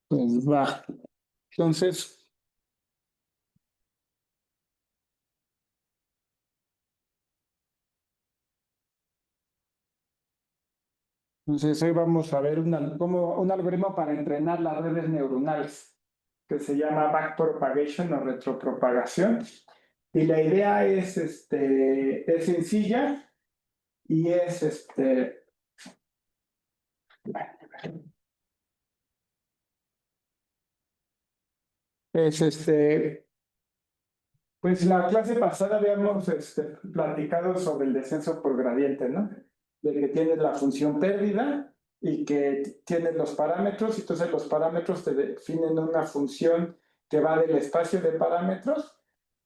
Pues va. Entonces hoy vamos a ver un algoritmo para entrenar las redes neuronales que se llama backpropagation o retropropagación. Y la idea es sencilla y pues la clase pasada habíamos platicado sobre el descenso por gradiente, ¿no? De que tienes la función pérdida y que tienes los parámetros, y entonces los parámetros te definen una función que va del espacio de parámetros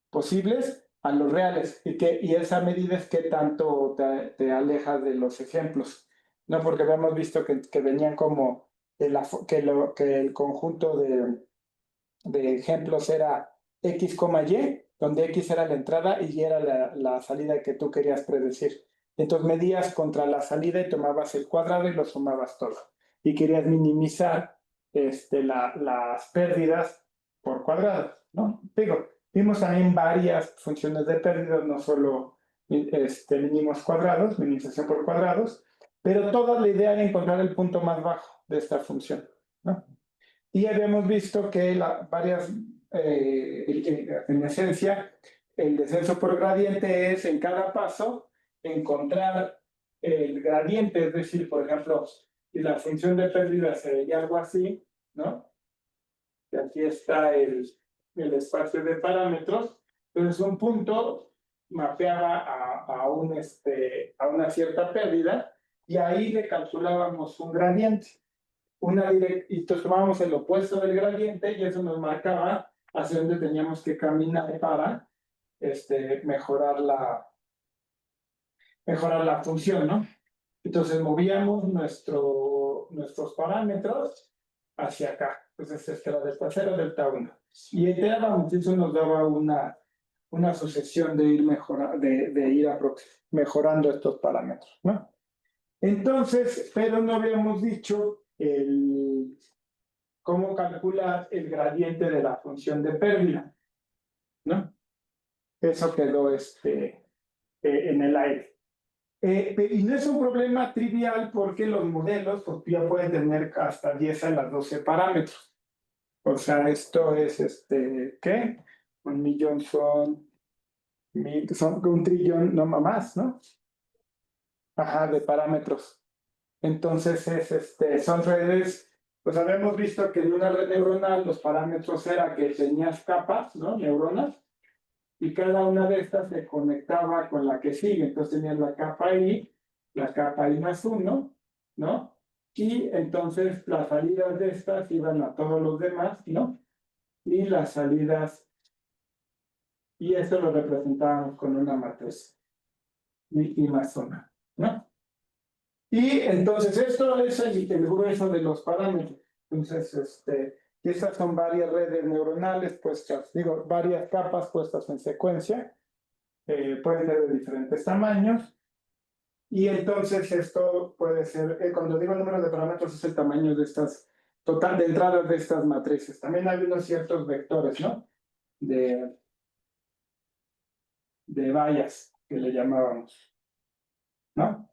posibles a los reales, y esa medida es qué tanto te alejas de los ejemplos, ¿no? Porque habíamos visto que venían como que el conjunto de ejemplos era X, Y, donde X era la entrada y Y era la salida que tú querías predecir. Entonces medías contra la salida y tomabas el cuadrado y lo sumabas todo. Y querías minimizar las pérdidas por cuadrado, ¿no? Digo, vimos también varias funciones de pérdida, no solo mínimos cuadrados, minimización por cuadrados, pero toda la idea era encontrar el punto más bajo de esta función, ¿no? Y habíamos visto que en esencia, el descenso por gradiente es en cada paso encontrar el gradiente, es decir, por ejemplo, si la función de pérdida se veía algo así, ¿no? Y aquí está el espacio de parámetros, entonces un punto mapeaba a una cierta pérdida y ahí le calculábamos un gradiente. Y entonces tomábamos el opuesto del gradiente y eso nos marcaba hacia dónde teníamos que caminar para mejorar la función, ¿no? Entonces movíamos nuestros parámetros hacia acá. Entonces este era delta 0, delta 1. Y iterábamos, eso nos daba una sucesión de ir mejorando estos parámetros, ¿no? Entonces, pero no habíamos dicho cómo calcular el gradiente de la función de pérdida, ¿no? Eso quedó en el aire. Y no es un problema trivial porque los modelos pues, ya pueden tener hasta 10 a las 12 parámetros. O sea, esto es, ¿qué? 1.000.000 son 1.000.000.000, no más, ¿no? Ajá, de parámetros. Entonces, son redes, pues habíamos visto que en una red neuronal los parámetros era que tenías capas, ¿no? Neuronas, y cada una de estas se conectaba con la que sigue. Entonces tenías la capa I más 1, ¿no? Y entonces las salidas de estas iban a todos los demás, ¿no? Y las salidas, y esto lo representábamos con una matriz, I más 1, ¿no? Y entonces esto es el grueso de los parámetros. Entonces, estas son varias redes neuronales puestas, digo, varias capas puestas en secuencia, pueden ser de diferentes tamaños. Y entonces esto puede ser, cuando digo el número de parámetros es el tamaño de total de entradas de estas matrices. También hay unos ciertos vectores, ¿no? De vallas, que le llamábamos, ¿no?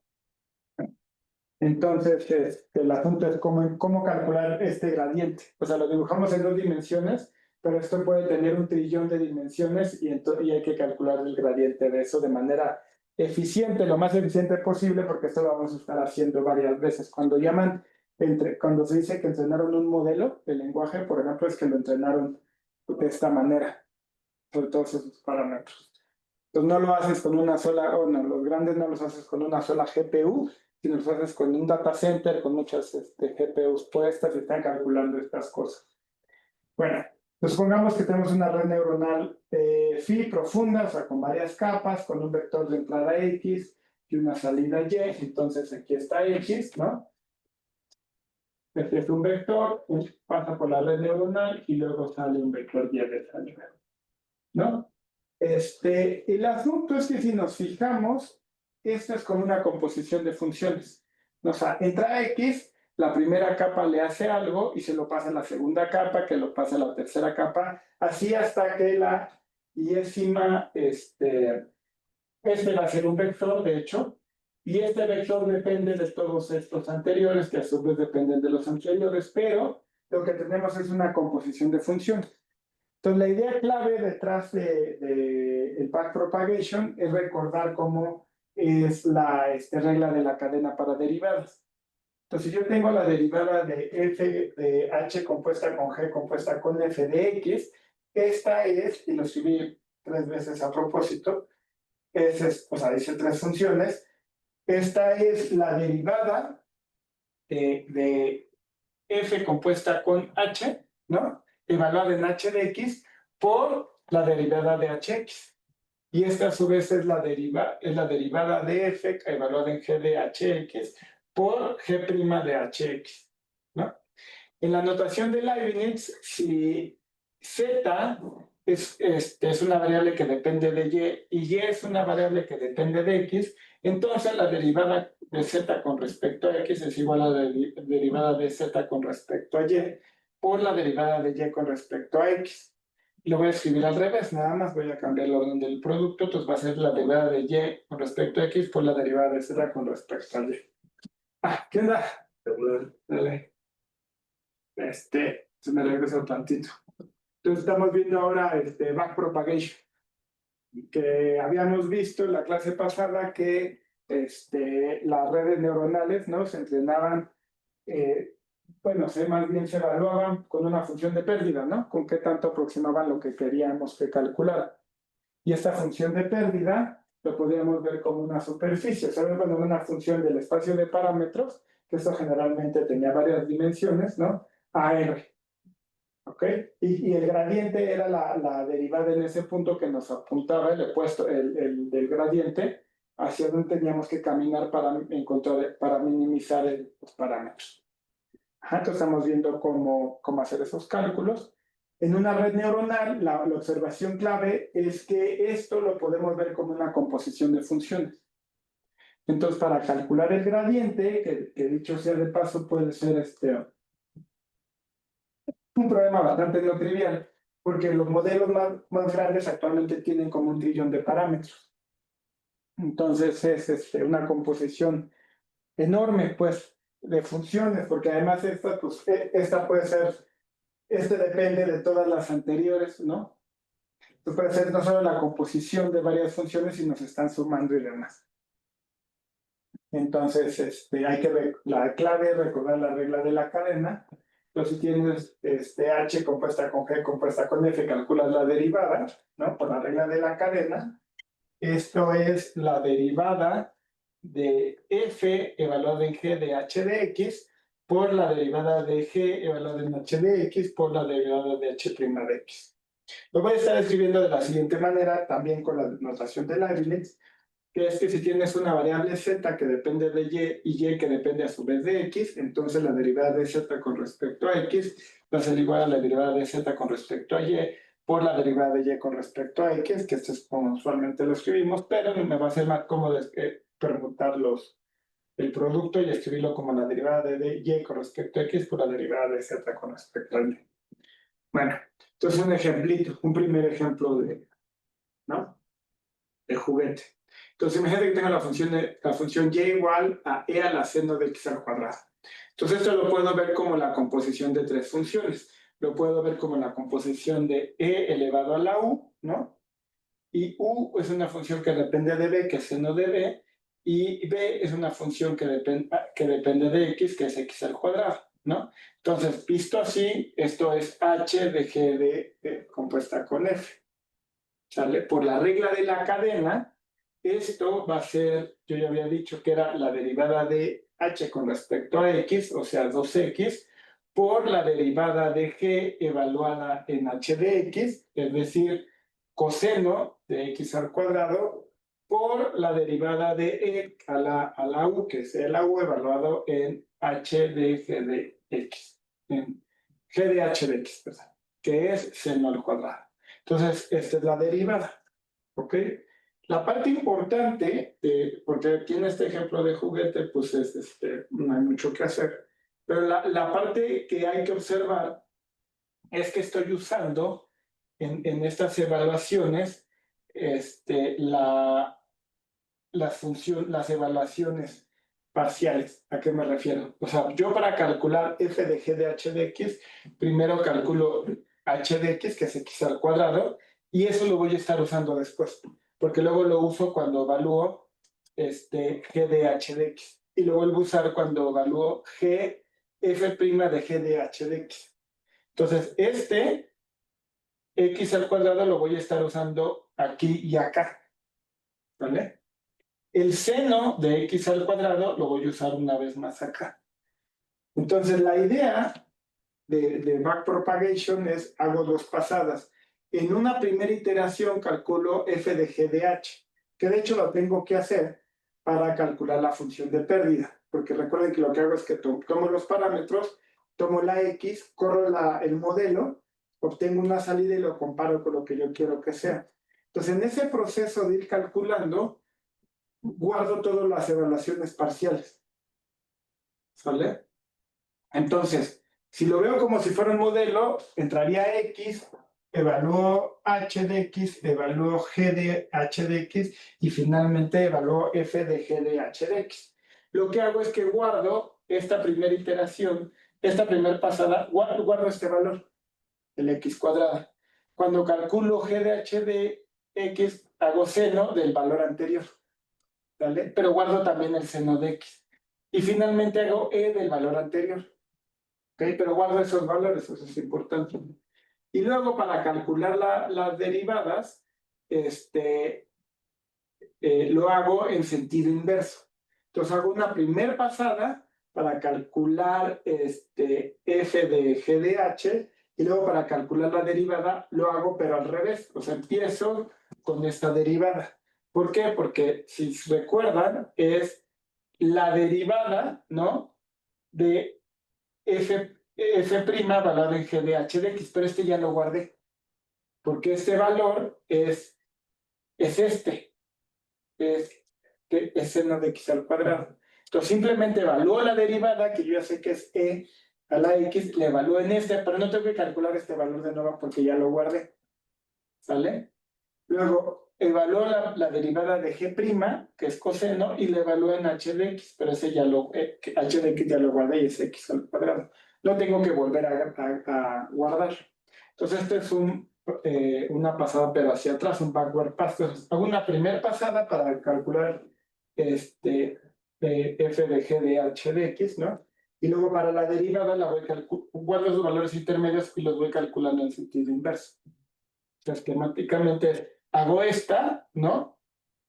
Entonces, el asunto es cómo calcular este gradiente. O sea, lo dibujamos en 2 dimensiones, pero esto puede tener 1.000.000.000 de dimensiones y hay que calcular el gradiente de eso de manera eficiente, lo más eficiente posible, porque esto lo vamos a estar haciendo varias veces. Cuando se dice que entrenaron un modelo de lenguaje, por ejemplo, es que lo entrenaron de esta manera, por todos esos parámetros. Entonces, no lo haces con una sola, los grandes no los haces con una sola GPU, sino los haces con un data center, con muchas GPUs puestas y están calculando estas cosas. Bueno, pues supongamos que tenemos una red neuronal phi profunda, o sea, con varias capas, con un vector de entrada X y una salida Y. Entonces, aquí está X, ¿no? Este es un vector, pasa por la red neuronal y luego sale un vector Y de salida, ¿no? El asunto es que si nos fijamos, esto es como una composición de funciones. O sea, entra X, la primera capa le hace algo y se lo pasa a la segunda capa, que lo pasa a la tercera capa, así hasta que la iésima, va a ser un vector, de hecho, y este vector depende de todos estos anteriores, que a su vez dependen de los anteriores, pero lo que tenemos es una composición de funciones. Entonces, la idea clave detrás de el backpropagation es recordar cómo es la regla de la cadena para derivadas. Entonces, si yo tengo la derivada de f de h compuesta con g compuesta con f de x, esta es, y lo escribí 3 veces a propósito, o sea, dice 3 funciones, esta es la derivada de f compuesta con h, ¿no? Evaluada en h de x por la derivada de hx. Y esta a su vez es la derivada de f evaluada en g de hx por g' de hx, ¿no? En la notación de Leibniz, si z es una variable que depende de y es una variable que depende de x, entonces la derivada de z con respecto a x es igual a la derivada de z con respecto a y por la derivada de y con respecto a x. Lo voy a escribir al revés, nada más voy a cambiar el orden del producto, entonces va a ser la derivada de y con respecto a x por la derivada de z con respecto a y. ¿Qué onda? Dale. Se me regresó tantito. Entonces estamos viendo ahora backpropagation, que habíamos visto en la clase pasada que las redes neuronales, ¿no? Se entrenaban, más bien se evaluaban con una función de pérdida, ¿no? Con qué tanto aproximaban lo que queríamos que calculara. Y esta función de pérdida lo podríamos ver como una superficie, ¿sabes? Bueno, una función del espacio de parámetros, que eso generalmente tenía varias dimensiones, ¿no? AR. ¿Ok? Y el gradiente era la derivada en ese punto que nos apuntaba el opuesto, el del gradiente, hacia donde teníamos que caminar para minimizar los parámetros. Entonces estamos viendo cómo hacer esos cálculos. En una red neuronal, la observación clave es que esto lo podemos ver como una composición de funciones. Entonces, para calcular el gradiente, que dicho sea de paso, puede ser un problema bastante no trivial, porque los modelos más grandes actualmente tienen como 1 trillón de parámetros. Entonces es una composición enorme, pues, de funciones, porque además esta puede ser, depende de todas las anteriores, ¿no? Esto puede ser no solo la composición de varias funciones, sino se están sumando y demás. Entonces, hay que ver, la clave es recordar la regla de la cadena. Entonces, si tienes h compuesta con g compuesta con f, calculas la derivada, ¿no? Por la regla de la cadena. Esto es la derivada de f evaluada en g de h de x por la derivada de g evaluada en h de x por la derivada de h' de x. Lo voy a estar escribiendo de la siguiente manera, también con la notación de Leibniz, que es que si tienes una variable z que depende de y que depende a su vez de x, entonces la derivada de z con respecto a x va a ser igual a la derivada de z con respecto a y por la derivada de y con respecto a x, que esto es como usualmente lo escribimos, pero me va a ser más cómodo permutar el producto y escribirlo como la derivada de y con respecto a x por la derivada de z con respecto a y. Bueno, entonces un ejemplito, un primer ejemplo ¿no? de juguete. Entonces, imagínate que tengo la función y igual a e a la seno de x al cuadrado. Entonces, esto lo puedo ver como la composición de 3 funciones. Lo puedo ver como la composición de e elevado a la u, ¿no? Y u es una función que depende de b, que es seno de b, y b es una función que depende de x, que es x al cuadrado, ¿no? Entonces, visto así, esto es h de g de compuesta con f. ¿Sale? Por la regla de la cadena, esto va a ser, yo ya había dicho que era la derivada de h con respecto a x, o sea, 2x, por la derivada de g evaluada en h de x, es decir, coseno de x al cuadrado, por la derivada de e a la u, que es la u evaluado en h de g de x, en g de h de x, perdón, que es seno al cuadrado. Entonces, esta es la derivada, ¿ok? La parte importante, porque aquí en este ejemplo de juguete, pues no hay mucho que hacer, pero la parte que hay que observar es que estoy usando en estas evaluaciones las evaluaciones parciales. ¿A qué me refiero? O sea, yo para calcular f de g de h de x, primero calculo h de x, que es x al cuadrado, y eso lo voy a estar usando después, porque luego lo uso cuando evalúo g de h de x, y lo vuelvo a usar cuando evalúo f' de g de h de x. Entonces, x al cuadrado lo voy a estar usando aquí y acá, ¿vale? El seno de x al cuadrado lo voy a usar una vez más acá. Entonces, la idea de backpropagation es, hago dos pasadas. En una primera iteración calculo f de g de h, que de hecho lo tengo que hacer para calcular la función de pérdida, porque recuerden que lo que hago es que tomo los parámetros, tomo la x, corro el modelo, obtengo una salida y lo comparo con lo que yo quiero que sea. Entonces, en ese proceso de ir calculando, guardo todas las evaluaciones parciales, ¿sale? Entonces, si lo veo como si fuera un modelo, entraría X, evalúo H de X, evalúo G de H de X y finalmente evalúo F de G de H de X. Lo que hago es que guardo esta primera iteración, esta primera pasada, guardo este valor, el X cuadrado. Cuando calculo G de H de X, hago seno del valor anterior, ¿vale? Pero guardo también el seno de X. Y finalmente hago E del valor anterior. ¿Okay? Pero guardo esos valores, eso es importante. Y luego para calcular las derivadas, lo hago en sentido inverso. Entonces hago una primer pasada para calcular f de g de h y luego para calcular la derivada lo hago pero al revés. O sea, empiezo con esta derivada. ¿Por qué? Porque si recuerdan es la derivada, ¿no? De f' valorado en g de h de x, pero ya lo guardé, porque este valor es seno de x al cuadrado. Entonces simplemente evalúo la derivada, que yo ya sé que es e a la x, le evalúo en pero no tengo que calcular este valor de nuevo porque ya lo guardé, ¿sale? Luego evalúo la derivada de g', que es coseno, y le evalúo en h de x, pero ese ya h de x ya lo guardé y es x al cuadrado. Lo tengo que volver a guardar. Entonces, esto es una pasada, pero hacia atrás, un backward pass. Entonces, hago una primera pasada para calcular f de g de h de x, ¿no? Y luego para la derivada guardo los valores intermedios y los voy calculando en sentido inverso. Esquemáticamente hago esta, ¿no?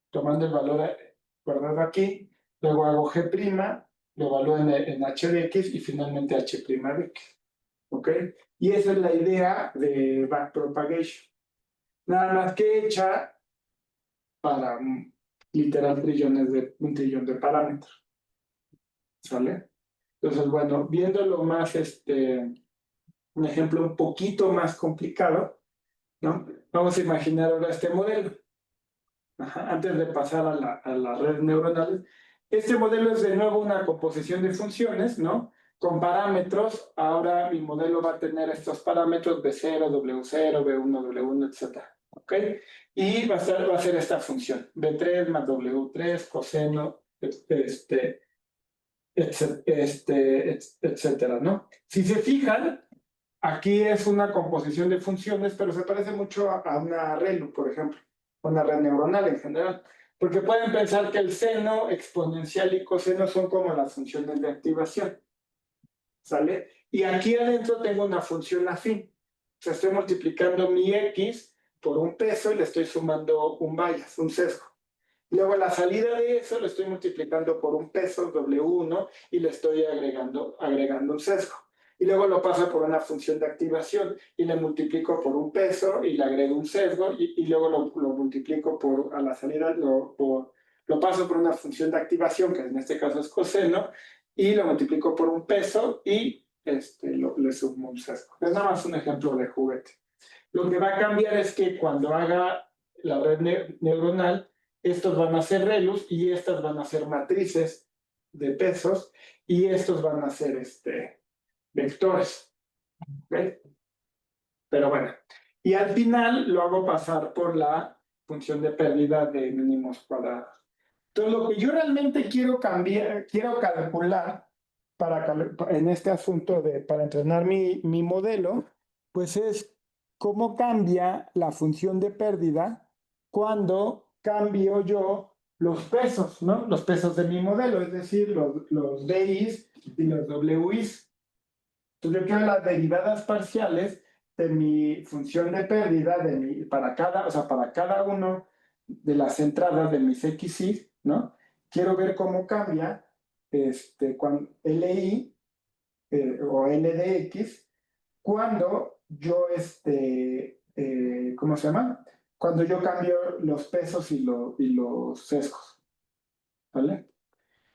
Tomando el valor guardado aquí, luego hago g', lo evalúo en h de x y finalmente h' de x. ¿Ok? Y esa es la idea de backpropagation. Nada más que hecha para literal un trillón de parámetros. ¿Sale? Entonces, bueno, viéndolo más, un ejemplo un poquito más complicado, ¿no? Vamos a imaginar ahora este modelo. Antes de pasar a las redes neuronales. Este modelo es de nuevo una composición de funciones, ¿no? Con parámetros. Ahora mi modelo va a tener estos parámetros B0, W0, B1, W1, etc. ¿Ok? Y va a ser esta función. B3 más W3, coseno, etcétera, ¿no? Si se fijan, aquí es una composición de funciones, pero se parece mucho a una ReLU, por ejemplo, una red neuronal en general, porque pueden pensar que el seno, exponencial y coseno son como las funciones de activación, ¿sale? Y aquí adentro tengo una función afín, o sea, estoy multiplicando mi x por un peso y le estoy sumando un bias, un sesgo. Luego la salida de eso lo estoy multiplicando por un peso, W1, y le estoy agregando un sesgo. Y luego lo paso por una función de activación y le multiplico por un peso y le agrego un sesgo y luego lo multiplico a la salida, lo paso por una función de activación, que en este caso es coseno, y lo multiplico por un peso y le sumo un sesgo. Es nada más un ejemplo de juguete. Lo que va a cambiar es que cuando haga la red neuronal, estos van a ser relus y estas van a ser matrices de pesos y estos van a ser vectores. ¿Okay? Pero bueno, y al final lo hago pasar por la función de pérdida de mínimos cuadrados. Entonces, lo que yo realmente quiero cambiar, quiero calcular en este asunto para entrenar mi modelo, pues es cómo cambia la función de pérdida cuando cambio yo los pesos, ¿no? Los pesos de mi modelo, es decir, los DIs y los WIs. Entonces, yo quiero las derivadas parciales de mi función de pérdida para cada uno de las entradas de mis XY, ¿no? Quiero ver cómo cambia cuando LI o LDX cuando yo, ¿cómo se llama? Cuando yo cambio los pesos y los sesgos, ¿vale?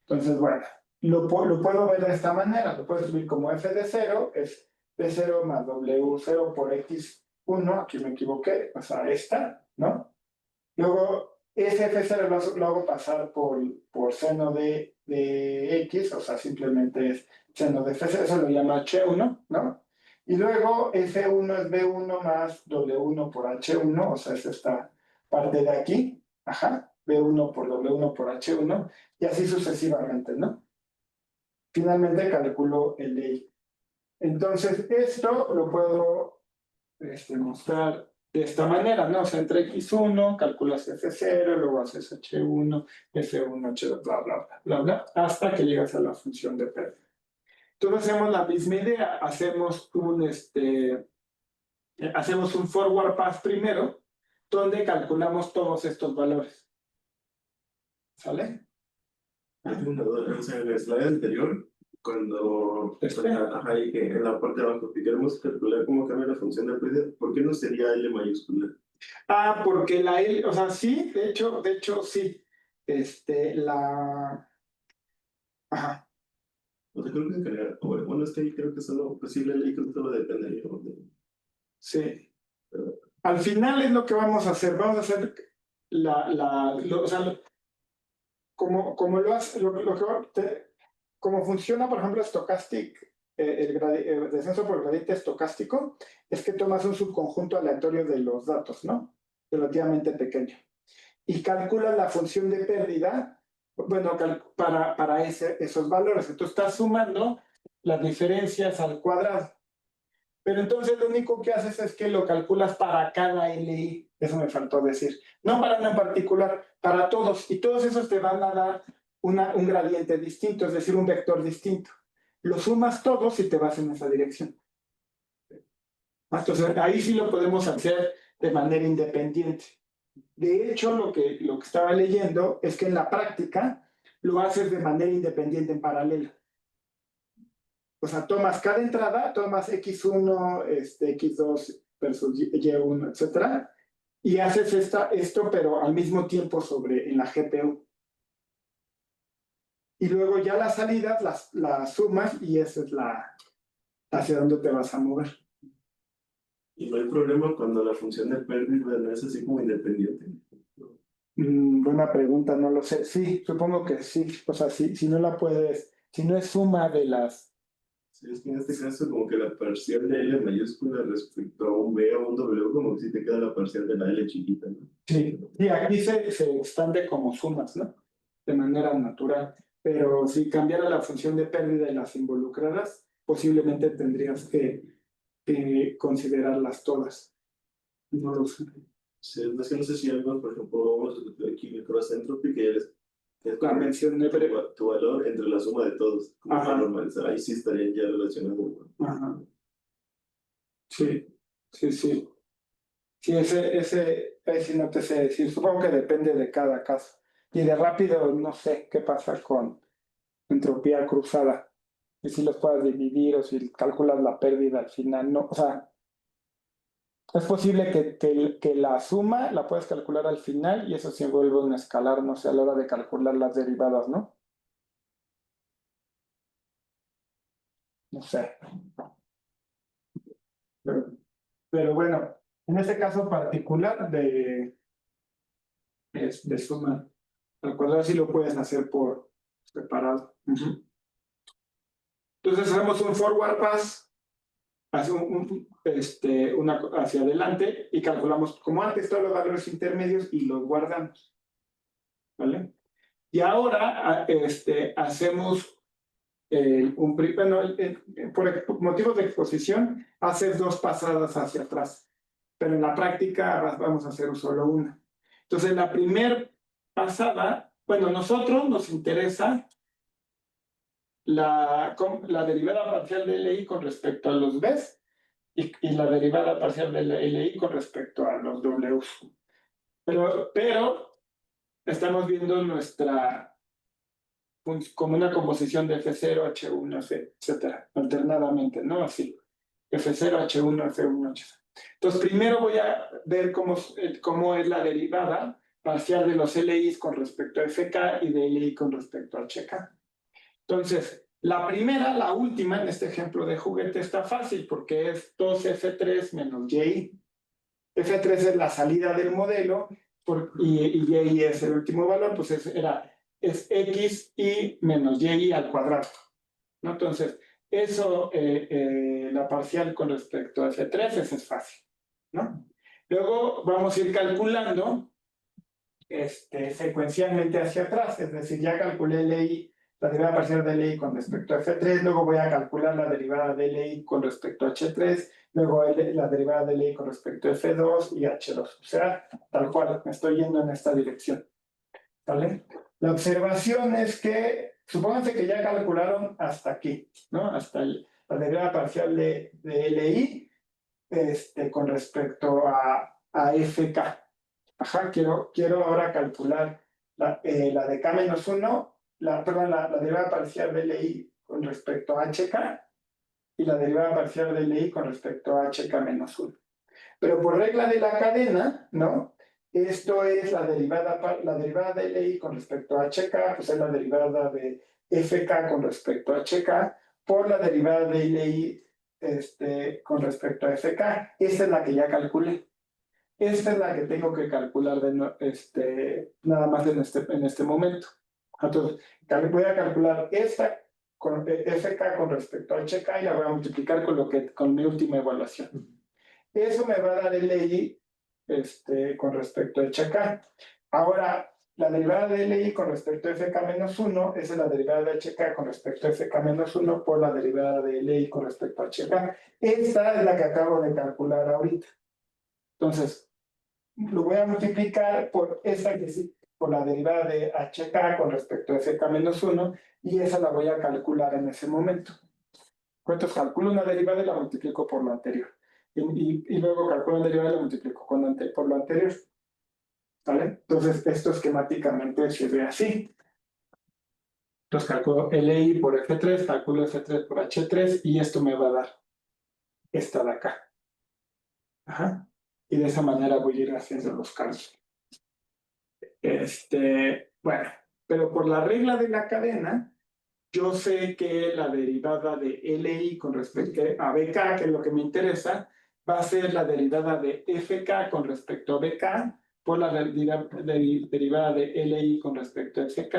Entonces, bueno, lo puedo ver de esta manera, lo puedo escribir como f de 0, es p0 más w0 por x1, aquí me equivoqué, o sea, esta, ¿no? Luego, ese f0 lo hago pasar por seno de x, o sea, simplemente es seno de f0, eso lo llama h1, ¿no? Y luego f1 es b1 más w1 por h1, o sea, es esta parte de aquí, ajá, b1 por w1 por h1, y así sucesivamente, ¿no? Finalmente calculo el DI. Entonces, esto lo puedo mostrar de esta manera, ¿no? O sea, entre x1, calculas f0, luego haces h1, f1, h2, bla, bla, bla, bla, bla, hasta que llegas a la función de pérdida. Entonces hacemos la misma idea, hacemos un forward pass primero, donde calculamos todos estos valores. ¿Sale? O sea, en el slide anterior, cuando ajá, y que en la parte de abajo que queremos calcular cómo cambia la función de pérdida, ¿por qué no sería L mayúscula? Porque la L, o sea, sí, de hecho, sí. Ajá. O sea, creo que en general, bueno, es que ahí creo que solo, pues sí, la ley creo que solo depende de... Sí. Pero, al final es lo que vamos a hacer. Vamos a hacer o sea, como lo hace, como funciona, por ejemplo, Stochastic, el descenso por gradiente estocástico, es que tomas un subconjunto aleatorio de los datos, ¿no? Relativamente pequeño. Y calculas la función de pérdida, bueno, para esos valores. Entonces estás sumando las diferencias al cuadrado. Pero entonces lo único que haces es que lo calculas para cada LI. Eso me faltó decir. No para uno en particular, para todos. Y todos esos te van a dar un gradiente distinto, es decir, un vector distinto. Lo sumas todos y te vas en esa dirección. Entonces ahí sí lo podemos hacer de manera independiente. De hecho, lo que estaba leyendo es que en la práctica lo haces de manera independiente en paralelo. O sea, tomas cada entrada, tomas X1, X2 versus Y1, etcétera, y haces esto, pero al mismo tiempo en la GPU. Y luego ya las salidas las sumas y esa es hacia dónde te vas a mover. Y no hay problema cuando la función de pérdida no es así como independiente. Buena pregunta, no lo sé. Sí, supongo que sí. O sea, si no la puedes, si no es suma de las... Sí, es que en este caso como que la parcial de L mayúscula respecto a un B o un W, como que sí te queda la parcial de la L chiquita, ¿no? Sí, y aquí se expande como sumas, ¿no? De manera natural. Pero si cambiara la función de pérdida de las involucradas, posiblemente tendrías que considerarlas todas. No lo sé. Sí, es que no sé si algo, por ejemplo, vamos a aquí el cross entropy, que es La mencioné breve. tu valor entre la suma de todos, como Ajá. para normalizar. Ahí sí estarían ya relacionados. Ajá. Sí, sí, sí. Sí, ese no te sé decir. Supongo que depende de cada caso. Y de rápido, no sé qué pasa con entropía cruzada. Y si los puedes dividir o si calculas la pérdida al final. No, o sea, es posible que la suma la puedes calcular al final y eso se vuelve un escalar, no sé, a la hora de calcular las derivadas, ¿no? No sé. Pero bueno, en este caso particular de sumar. ¿De acuerdo? Así lo puedes hacer por separado. Entonces hacemos un forward pass hacia, hacia adelante y calculamos como antes todos los valores intermedios y los guardamos. ¿Vale? Y ahora hacemos por motivos de exposición, haces 2 pasadas hacia atrás, pero en la práctica vamos a hacer solo una. Entonces, la primera pasada, bueno, nosotros nos interesa la derivada parcial de LI con respecto a los Bs y la derivada parcial de LI con respecto a los Ws. Pero estamos viendo nuestra como una composición de F0, H1, etcétera, alternadamente, ¿no? Así, F0, H1, F1, H0. Entonces, primero voy a ver cómo es la derivada parcial de los LIs con respecto a FK y de LI con respecto a HK. Entonces, la primera, la última, en este ejemplo de juguete, está fácil porque es 2F3 menos YI. F3 es la salida del modelo y YI es el último valor, pues es X y menos Y al cuadrado, ¿no? Entonces, eso, la parcial con respecto a F3, eso es fácil, ¿no? Luego vamos a ir calculando secuencialmente hacia atrás, es decir, ya calculé la derivada parcial de LI con respecto a F3, luego voy a calcular la derivada de LI con respecto a H3, luego la derivada de LI con respecto a F2 y H2. O sea, tal cual, me estoy yendo en esta dirección. ¿Vale? La observación es que, supónganse que ya calcularon hasta aquí, ¿no? Hasta la derivada parcial de LI con respecto a FK. Ajá, quiero ahora calcular la de K-1, perdón, la derivada parcial de LI con respecto a HK y la derivada parcial de LI con respecto a HK-1. Pero por regla de la cadena, ¿no? Esto es la derivada de LI con respecto a HK, pues es la derivada de FK con respecto a HK por la derivada de LI con respecto a FK. Esta es la que ya calculé. Esta es la que tengo que calcular nada más en este momento. Entonces, voy a calcular esta con FK con respecto a HK y la voy a multiplicar con mi última evaluación. Eso me va a dar el LI con respecto a HK. Ahora, la derivada de LI con respecto a FK-1 es la derivada de HK con respecto a FK-1 por la derivada de LI con respecto a HK. Esta es la que acabo de calcular ahorita. Entonces, lo voy a multiplicar por esta que sí, por la derivada de HK con respecto a FK-1 y esa la voy a calcular en ese momento. Entonces, calculo una derivada y la multiplico por lo anterior. Y luego calculo una derivada y la multiplico por lo anterior. ¿Vale? Entonces, esto esquemáticamente se ve así. Entonces, calculo LI por F3, calculo F3 por H3 y esto me va a dar esta de acá. Ajá. Y de esa manera voy a ir haciendo los cálculos. Bueno, pero por la regla de la cadena, yo sé que la derivada de LI con respecto a BK, que es lo que me interesa, va a ser la derivada de FK con respecto a BK por la derivada de LI con respecto a FK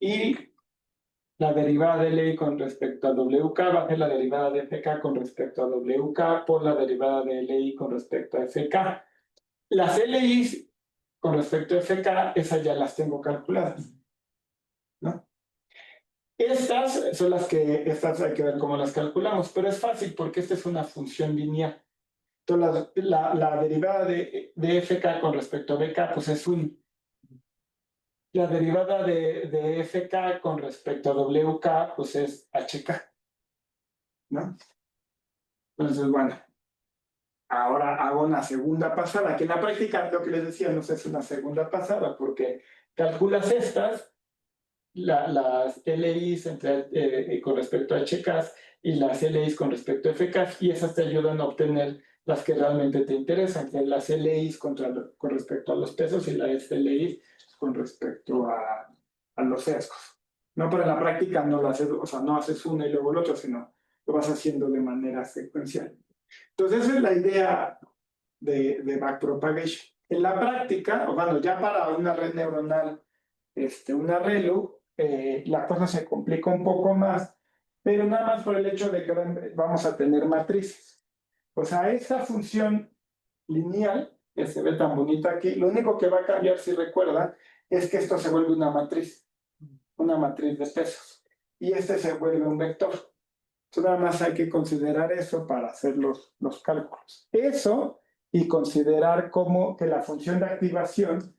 y la derivada de LI con respecto a WK va a ser la derivada de FK con respecto a WK por la derivada de LI con respecto a FK. Las LIs con respecto a FK, esas ya las tengo calculadas, ¿no? Estas son estas hay que ver cómo las calculamos, pero es fácil porque esta es una función lineal. Entonces, la derivada de FK con respecto a BK, pues es 1. La derivada de FK con respecto a WK, pues es HK, ¿no? Entonces, bueno, ahora hago una segunda pasada, que en la práctica lo que les decía no es una segunda pasada, porque calculas estas, las LIs con respecto a HKs y las LIs con respecto a FKs, y esas te ayudan a obtener las que realmente te interesan, que es las LIs con respecto a los pesos y las LIs con respecto a los sesgos. No, pero en la práctica no lo haces, o sea, no haces una y luego el otro, sino lo vas haciendo de manera secuencial. Entonces, esa es la idea de backpropagation. En la práctica, o bueno, ya para una red neuronal, una ReLU, la cosa se complica un poco más, pero nada más por el hecho de que vamos a tener matrices. O sea, esa función lineal, que se ve tan bonita aquí, lo único que va a cambiar, si recuerdan, es que esto se vuelve una matriz de pesos, y este se vuelve un vector. Entonces, nada más hay que considerar eso para hacer los cálculos. Eso y considerar como que la función de activación,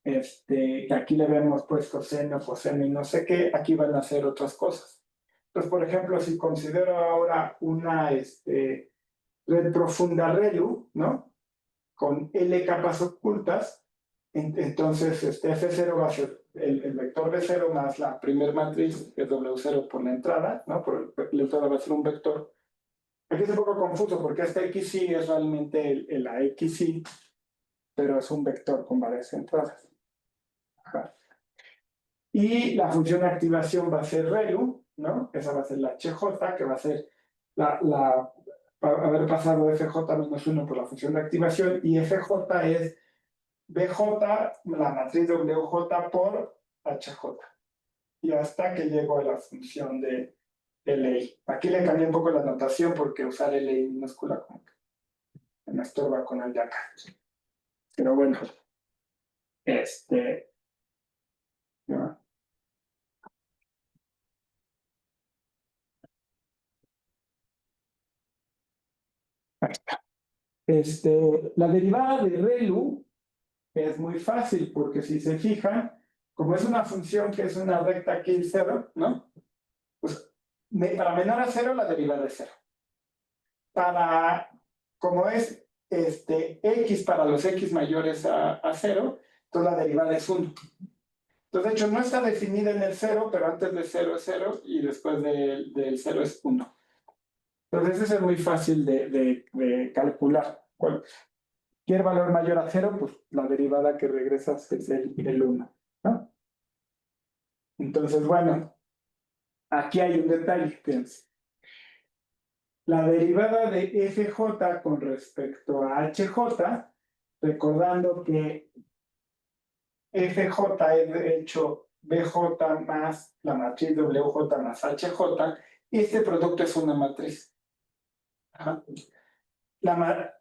que aquí le habíamos puesto seno, coseno y no sé qué, aquí van a hacer otras cosas. Entonces, por ejemplo, si considero ahora una red profunda ReLU, ¿no? Con L capas ocultas, entonces F0 va a ser el vector de 0 más la primer matriz, que es W0 por la entrada, ¿no? Por la entrada va a ser un vector. Aquí es un poco confuso porque este XY es realmente la XY, pero es un vector con varias entradas. Ajá. Y la función de activación va a ser ReLU, ¿no? Esa va a ser la HJ, que va a ser haber pasado FJ-1 por la función de activación, y FJ es BJ, la matriz WJ por HJ. Y hasta que llego a la función de LI. Aquí le cambié un poco la notación porque usar LI minúscula como que me estorba con el de acá. Pero bueno, ¿no? La derivada de ReLU es muy fácil porque si se fijan, como es una función que es una recta aquí en 0, ¿no? Pues para menor a 0 la derivada es 0. Como es x para los x mayores a 0, entonces la derivada es 1. Entonces, de hecho, no está definida en el 0, pero antes de 0 es 0 y después del 0 es 1. Entonces, eso es muy fácil de calcular. Cualquier valor mayor a 0, pues la derivada que regresas es el 1, ¿no? Entonces, bueno, aquí hay un detalle, fíjense. La derivada de FJ con respecto a HJ, recordando que FJ es de hecho BJ más la matriz WJ más HJ, este producto es una matriz. Ajá.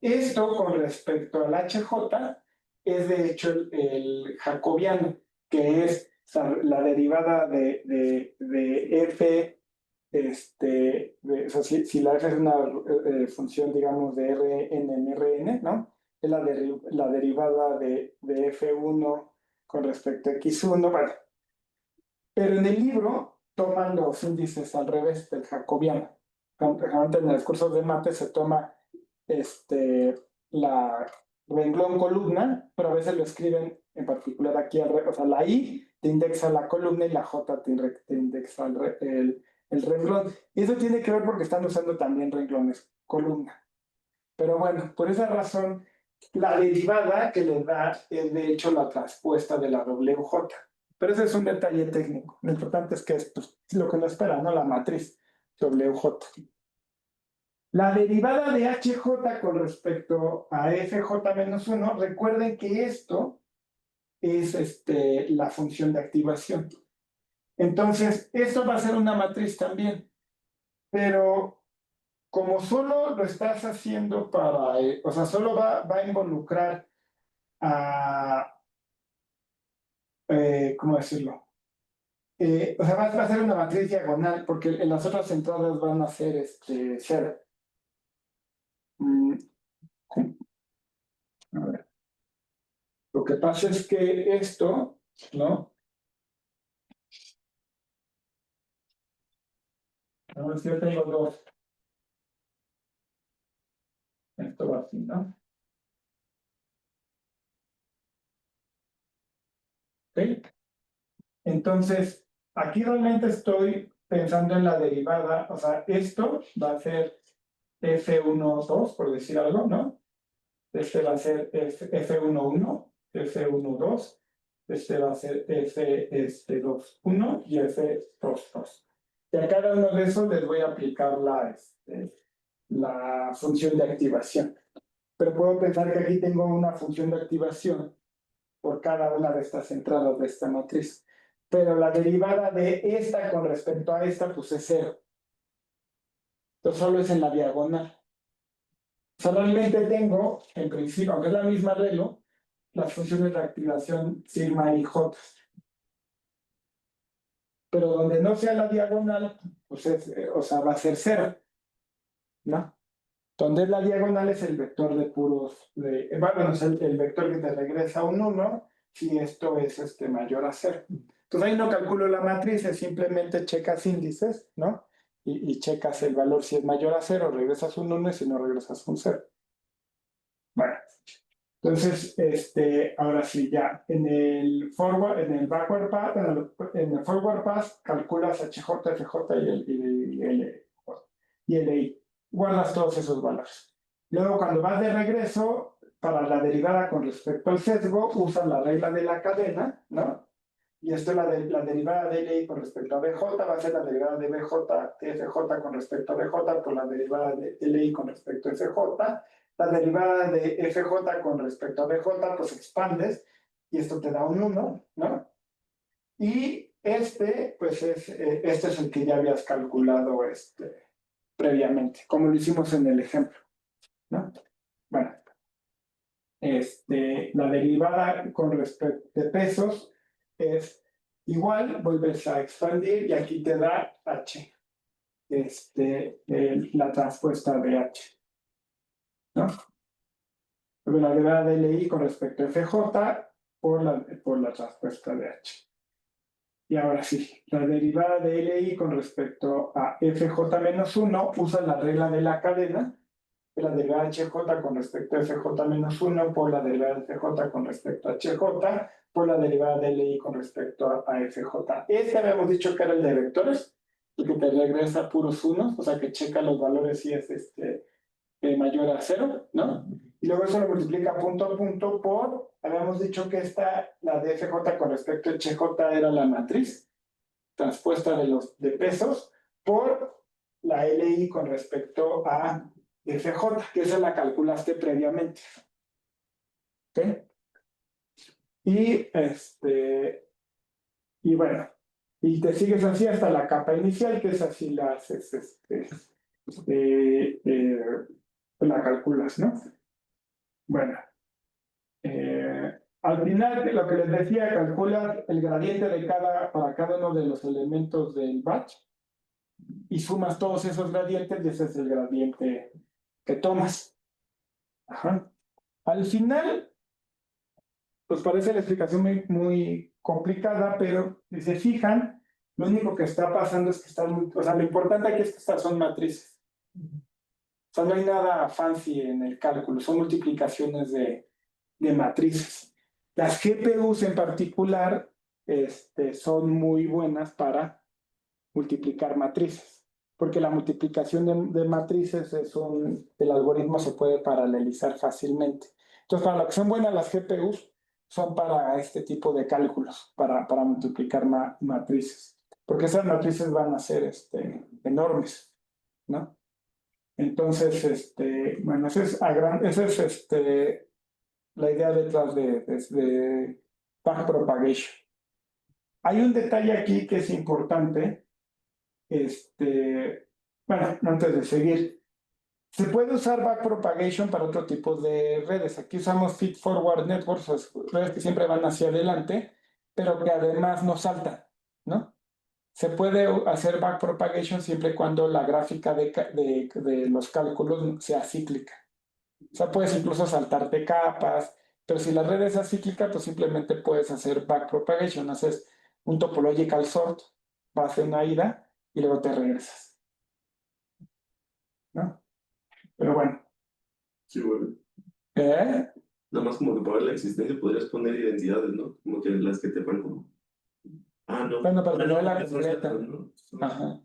Esto con respecto al HJ es de hecho el jacobiano, que es la derivada de F, o sea, si la F es una función, digamos, de Rn en Rn, ¿no? Es la derivada de F1 con respecto a X1, bueno. Pero en el libro toman los índices al revés del jacobiano. Generalmente en los cursos de mate se toma la renglón columna, pero a veces lo escriben en particular aquí al revés. O sea, la I te indexa la columna y la J te indexa el renglón. Y eso tiene que ver porque están usando también renglones columna. Pero bueno, por esa razón, la derivada que le da es de hecho la traspuesta de la WJ. Pero ese es un detalle técnico. Lo importante es que es pues, lo que nos espera, ¿no? La matriz WJ. La derivada de HJ con respecto a FJ-1, recuerden que esto es la función de activación. Entonces, esto va a ser una matriz también. Pero como solo lo estás haciendo o sea, solo va a involucrar a, ¿cómo decirlo? O sea, va a ser una matriz diagonal, porque en las otras entradas van a ser 0. A ver. Lo que pasa es que esto, ¿no? A ver si yo tengo 2. Esto va así, ¿no? ¿Ok? Entonces, aquí realmente estoy pensando en la derivada, o sea, esto va a ser F1,2, por decir algo, ¿no? Este va a ser F1,1, F1,2, este va a ser F2,1 y F2,2. Y a cada uno de esos les voy a aplicar la función de activación. pero puedo pensar que aquí tengo una función de activación por cada una de estas entradas de esta matriz. Pero la derivada de esta con respecto a esta, pues es cero. Entonces solo es en la diagonal. O sea, realmente tengo, en principio, aunque es la misma arreglo, las funciones de activación sigma y j. Pero donde no sea la diagonal, pues o sea, va a ser cero, ¿no? Donde es la diagonal es el vector de puros, bueno, es el vector que te regresa un 1 si esto es mayor a 0. Entonces ahí no calculo la matriz, es simplemente checas índices, ¿no? Y checas el valor si es mayor a 0, regresas un 1 y si no regresas un 0. Bueno, entonces, ahora sí, ya, en el backward path, en el forward path, calculas HJ, FJ y LI. Guardas todos esos valores. Luego, cuando vas de regreso, para la derivada con respecto al sesgo, usas la regla de la cadena, ¿no? Y esto es la derivada de LI con respecto a BJ, va a ser la derivada de BJ, de FJ con respecto a BJ, por la derivada de LI con respecto a FJ. La derivada de FJ con respecto a BJ, pues expandes, y esto te da un 1, ¿no? Y pues este es el que ya habías calculado previamente, como lo hicimos en el ejemplo, ¿no? Bueno, la derivada con respecto de pesos es igual, vuelves a expandir y aquí te da H, la transpuesta de H, ¿no? La derivada de LI con respecto a FJ por la transpuesta de H. Y ahora sí, la derivada de LI con respecto a FJ menos 1 usa la regla de la cadena, la derivada de HJ con respecto a FJ menos 1 por la derivada de FJ con respecto a HJ por la derivada de LI con respecto a FJ. Habíamos dicho que era el de vectores, el que te regresa puros unos, o sea que checa los valores si es mayor a 0, ¿no? Y luego eso lo multiplica punto a punto por, habíamos dicho que la de FJ con respecto a HJ era la matriz transpuesta de pesos por la LI con respecto a FJ, que esa la calculaste previamente. ¿Ok? Y bueno, y te sigues así hasta la capa inicial, que es así la haces, la calculas, ¿no? Bueno, al final, lo que les decía, calculas el gradiente para cada uno de los elementos del batch y sumas todos esos gradientes y ese es el gradiente que tomas. Ajá. Al final, pues parece la explicación muy, muy complicada, pero si se fijan, lo único que está pasando es que o sea, lo importante aquí es que estas son matrices. O sea, no hay nada fancy en el cálculo, son multiplicaciones de matrices. Las GPUs en particular son muy buenas para multiplicar matrices, porque la multiplicación de matrices el algoritmo se puede paralelizar fácilmente. Entonces, para lo que son buenas las GPUs, son para este tipo de cálculos, para multiplicar matrices, porque esas matrices van a ser enormes, ¿no? Entonces, bueno, esa es la idea detrás de backpropagation. Hay un detalle aquí que es importante. Bueno, antes de seguir, se puede usar backpropagation para otro tipo de redes. Aquí usamos feed-forward networks, redes que siempre van hacia adelante, pero que además no saltan, ¿no? Se puede hacer backpropagation siempre y cuando la gráfica de los cálculos sea cíclica. O sea, puedes incluso saltarte capas, pero si la red es acíclica, pues simplemente puedes hacer backpropagation, haces un topological sort, vas a una ida y luego te regresas, ¿no? Pero bueno. Sí, bueno. ¿Eh? Nada más como que para ver la existencia podrías poner identidades, ¿no? Como que las que te faltan. Ah, no. Bueno, para tener la porque son completa. saltos, ¿no? Ajá.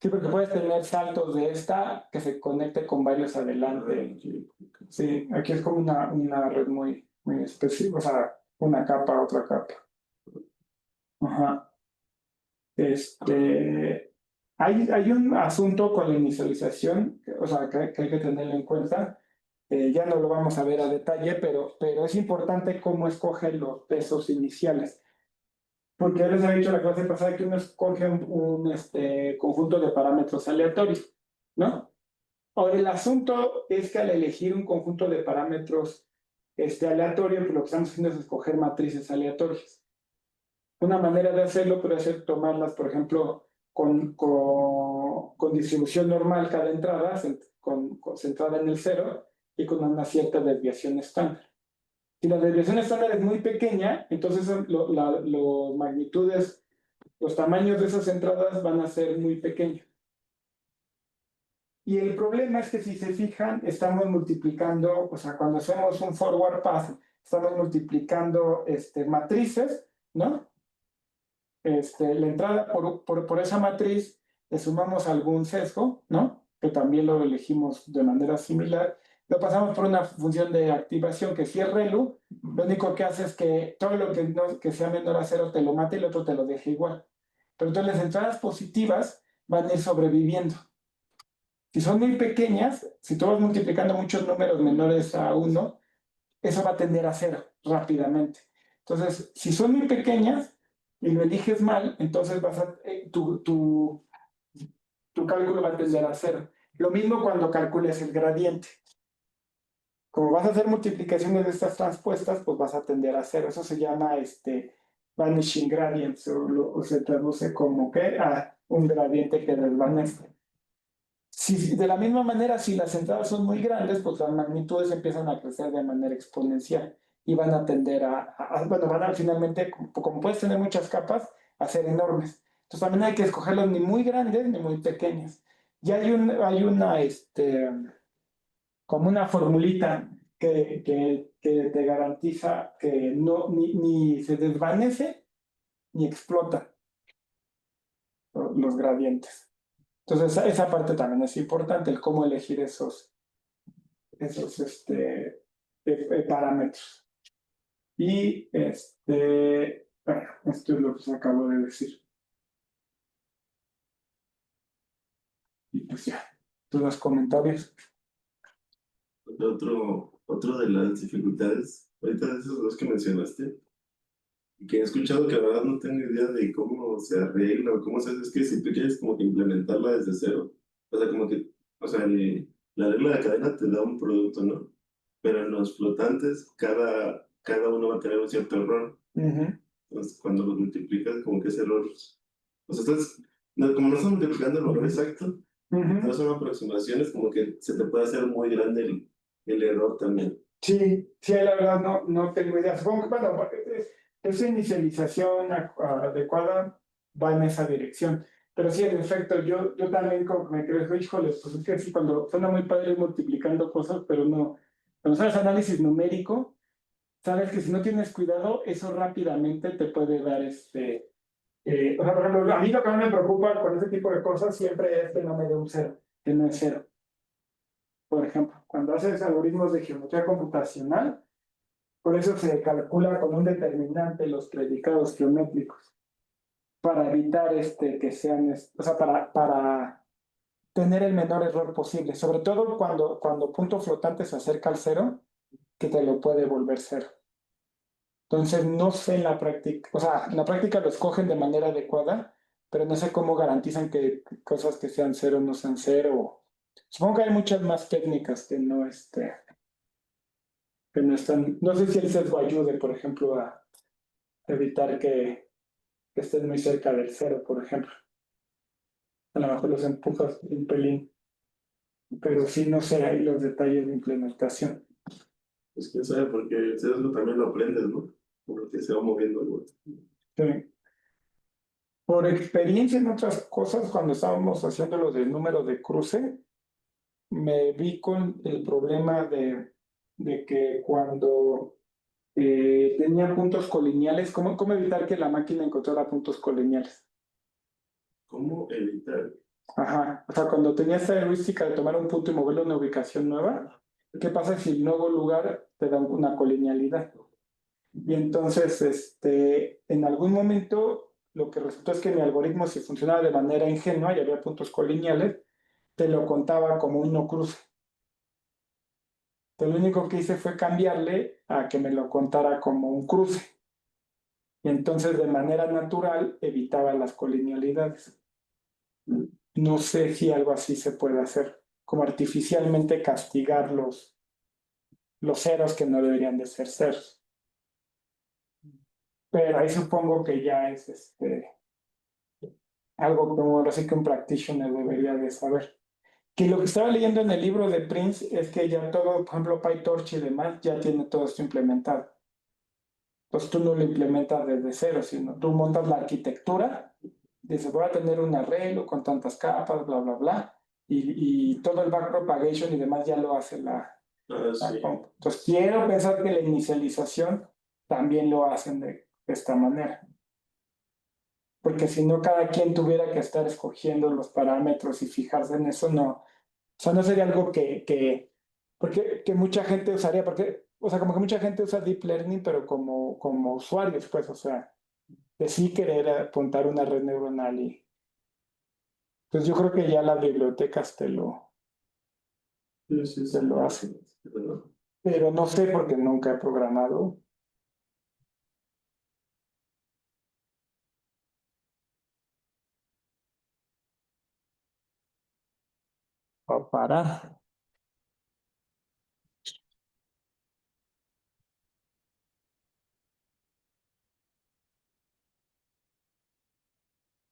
Sí, porque puedes tener saltos de esta que se conecte con varios adelante. Sí, aquí es como una red muy, muy específica, o sea, una capa, otra capa. Ajá. Hay un asunto con la inicialización, o sea, que hay que tenerlo en cuenta. Ya no lo vamos a ver a detalle, pero es importante cómo escogen los pesos iniciales. Porque ya les había dicho la clase pasada que uno escoge un conjunto de parámetros aleatorios, ¿no? Ahora, el asunto es que al elegir un conjunto de parámetros aleatorio, pues lo que estamos haciendo es escoger matrices aleatorias. Una manera de hacerlo puede ser tomarlas, por ejemplo, con distribución normal cada entrada, centrada en el cero, y con una cierta desviación estándar. Si la desviación estándar es muy pequeña, entonces los magnitudes, los tamaños de esas entradas van a ser muy pequeños. Y el problema es que si se fijan, estamos multiplicando, o sea, cuando hacemos un forward path, estamos multiplicando matrices, ¿no? La entrada por esa matriz le sumamos algún sesgo, ¿no? Que también lo elegimos de manera similar. Lo pasamos por una función de activación que si es relu, lo único que hace es que todo lo que sea menor a cero te lo mate y el otro te lo deja igual. Pero entonces las entradas positivas van a ir sobreviviendo. Si son muy pequeñas, si tú vas multiplicando muchos números menores a 1, eso va a tender a cero rápidamente. Entonces, si son muy pequeñas y lo eliges mal, entonces tu cálculo va a tender a cero. Lo mismo cuando calcules el gradiente. Como vas a hacer multiplicaciones de estas transpuestas, pues vas a tender a cero. Eso se llama vanishing gradients, o se traduce como que a un gradiente que desvanece. De la misma manera, si las entradas son muy grandes, pues las magnitudes empiezan a crecer de manera exponencial y van a tender bueno, van a finalmente, como puedes tener muchas capas, a ser enormes. Entonces también hay que escogerlos ni muy grandes ni muy pequeñas. Y hay una, como una formulita que te garantiza que no, ni se desvanece ni explota los gradientes. Entonces, esa parte también es importante, el cómo elegir esos parámetros. Y bueno, esto es lo que se acabó de decir. Y pues ya, todos los comentarios. Otro de las dificultades, ahorita de esos dos que mencionaste, que he escuchado que la verdad no tengo idea de cómo se arregla o cómo se hace, es que si tú quieres como que implementarla desde cero, o sea, como que, o sea, la regla de cadena te da un producto, ¿no? Pero en los flotantes, cada uno va a tener un cierto error. Entonces, cuando los multiplicas, como que ese error, o sea, como no estás multiplicando el valor exacto, no son aproximaciones, como que se te puede hacer muy grande el error también. Sí, sí, la verdad no tengo idea. Supongo que, bueno, esa inicialización adecuada va en esa dirección. Pero sí, en efecto, yo también como que me creo, híjole, pues es que sí, cuando suena muy padre ir multiplicando cosas, pero no, cuando sabes análisis numérico, sabes que si no tienes cuidado, eso rápidamente te puede dar o sea, por ejemplo, a mí lo que más me preocupa con este tipo de cosas siempre es que no me dé un cero, que no es cero. Por ejemplo, cuando haces algoritmos de geometría computacional, por eso se calcula con un determinante los predicados geométricos, para evitar que sean, o sea, para tener el menor error posible, sobre todo cuando punto flotante se acerca al cero, que te lo puede volver cero. Entonces, no sé en la práctica, o sea, en la práctica lo escogen de manera adecuada, pero no sé cómo garantizan que cosas que sean cero no sean cero. Supongo que hay muchas más técnicas que no están, no sé si el sesgo ayude, por ejemplo, a evitar que estén muy cerca del cero, por ejemplo. A lo mejor los empujas un pelín, pero sí no sé ahí los detalles de implementación. Pues quién sabe, porque eso también lo aprendes, ¿no? Por lo que se va moviendo algo. Sí. Por experiencia en otras cosas, cuando estábamos haciendo lo del número de cruce, me vi con el problema de que cuando tenía puntos colineales, ¿cómo evitar que la máquina encontrara puntos colineales? ¿Cómo evitar? Ajá, o sea, cuando tenía esta heurística de tomar un punto y moverlo a una ubicación nueva, ¿qué pasa si el nuevo lugar te da una colinealidad? Y entonces, en algún momento, lo que resultó es que mi algoritmo, si funcionaba de manera ingenua y había puntos colineales, te lo contaba como un no cruce. lo único que hice fue cambiarle a que me lo contara como un cruce. Y entonces de manera natural evitaba las colinealidades. No sé si algo así se puede hacer, como artificialmente castigar los ceros que no deberían de ser ceros. Pero ahí supongo que ya es algo como ahora sí que un practitioner debería de saber. Que lo que estaba leyendo en el libro de Prince es que ya todo, por ejemplo, PyTorch y demás, ya tiene todo esto implementado. Entonces tú no lo implementas desde cero, sino tú montas la arquitectura, dices, voy a tener un arreglo con tantas capas, bla, bla, bla, y todo el backpropagation y demás ya lo hace Ah, la sí. comp. Entonces quiero pensar que la inicialización también lo hacen de esta manera, porque si no cada quien tuviera que estar escogiendo los parámetros y fijarse en eso, no, o sea, no sería algo porque que mucha gente usaría, porque, o sea, como que mucha gente usa Deep Learning, pero como usuarios, pues, o sea, de sí querer apuntar una red neuronal y, pues yo creo que ya las bibliotecas Sí, sí, te sí. lo hacen, Pero, pero no sé porque nunca he programado para parar.